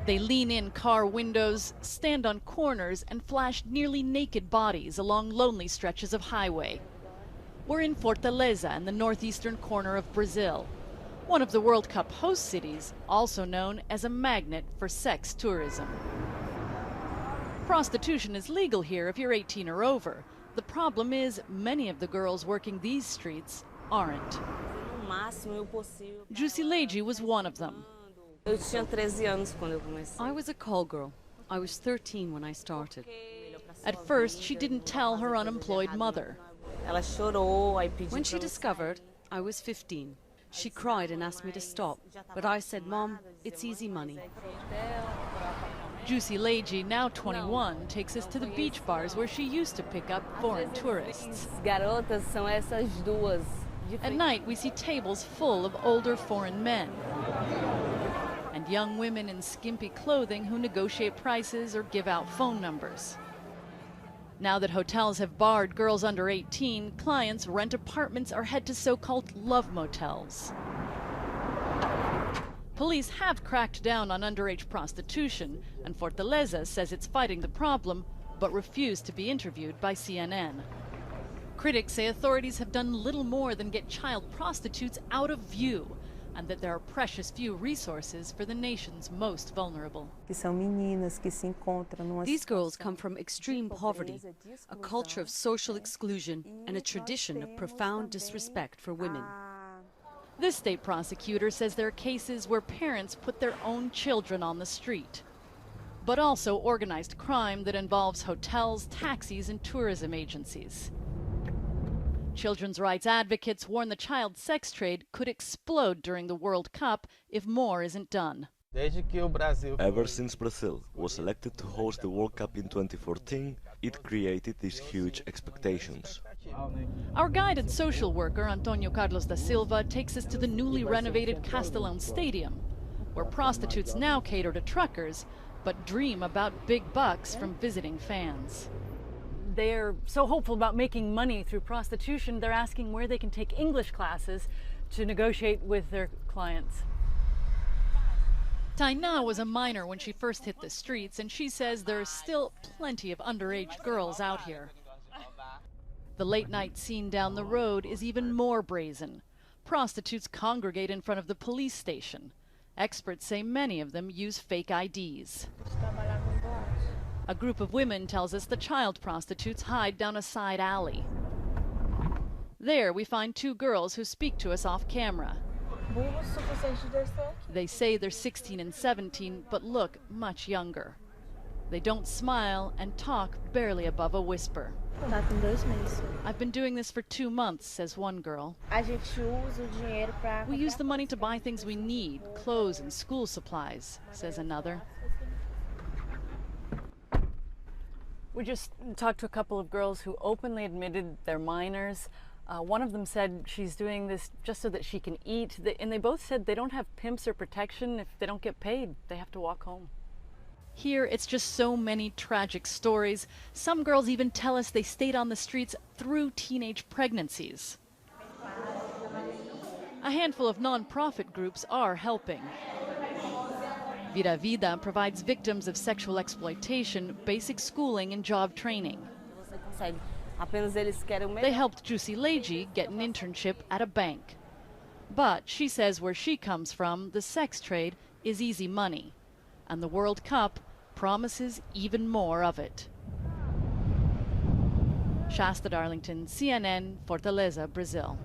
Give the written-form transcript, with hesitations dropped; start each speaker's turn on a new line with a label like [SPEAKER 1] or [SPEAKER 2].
[SPEAKER 1] They lean in car windows, stand on corners, and flash nearly naked bodies along lonely stretches of highway. We're in Fortaleza in the northeastern corner of Brazil, one of the World Cup host cities, also known as a magnet for sex tourism. Prostitution is legal here if you're 18 or over. The problem is many of the girls working these streets aren't. Jusileiji was one of them.
[SPEAKER 2] I was a call girl. I was 13 when I started.
[SPEAKER 1] At first, she didn't tell her unemployed mother.
[SPEAKER 2] When she discovered I was 15, she cried and asked me to stop. But I said, Mom, it's easy money.
[SPEAKER 1] Jusileiji, now 21, takes us to the beach bars where she used to pick up foreign tourists. At night, we see tables full of older foreign men and young women in skimpy clothing who negotiate prices or give out phone numbers. Now that hotels have barred girls under 18, clients rent apartments or head to so-called love motels. Police have cracked down on underage prostitution, and Fortaleza says it's fighting the problem, but refused to be interviewed by CNN. Critics say authorities have done little more than get child prostitutes out of view, and that there are precious few resources for the nation's most vulnerable.
[SPEAKER 2] These girls come from extreme poverty, a culture of social exclusion, and a tradition of profound disrespect for women.
[SPEAKER 1] This state prosecutor says there are cases where parents put their own children on the street, but also organized crime that involves hotels, taxis, and tourism agencies. Children's rights advocates warn the child sex trade could explode during the World Cup if more isn't done.
[SPEAKER 3] Ever since Brazil was elected to host the World Cup in 2014, it created these huge expectations.
[SPEAKER 1] Our guide and social worker, Antonio Carlos da Silva, takes us to the newly renovated Castelão Stadium, where prostitutes now cater to truckers, but dream about big bucks from visiting fans. They're so hopeful about making money through prostitution, they're asking where they can take English classes to negotiate with their clients. Tainá was a minor when she first hit the streets, and she says there's still plenty of underage girls out here. The late-night scene down the road is even more brazen. Prostitutes congregate in front of the police station. Experts say many of them use fake IDs. A group of women tells us the child prostitutes hide down a side alley. There we find two girls who speak to us off camera. They say they're 16 and 17, but look much younger. They don't smile and talk barely above a whisper. I've been doing this for 2 months, says one girl. We use the money to buy things we need, clothes and school supplies, says another. We just talked to a couple of girls who openly admitted they're minors. One of them said she's doing this just so that she can eat, and they both said they don't have pimps or protection. If they don't get paid, they have to walk home. Here, it's just so many tragic stories. Some girls even tell us they stayed on the streets through teenage pregnancies. A handful of non-profit groups are helping. Vida Vida provides victims of sexual exploitation basic schooling and job training. They helped Jusileiji get an internship at a bank. But she says where she comes from, the sex trade is easy money, and the World Cup promises even more of it. Shasta Darlington, CNN, Fortaleza, Brazil.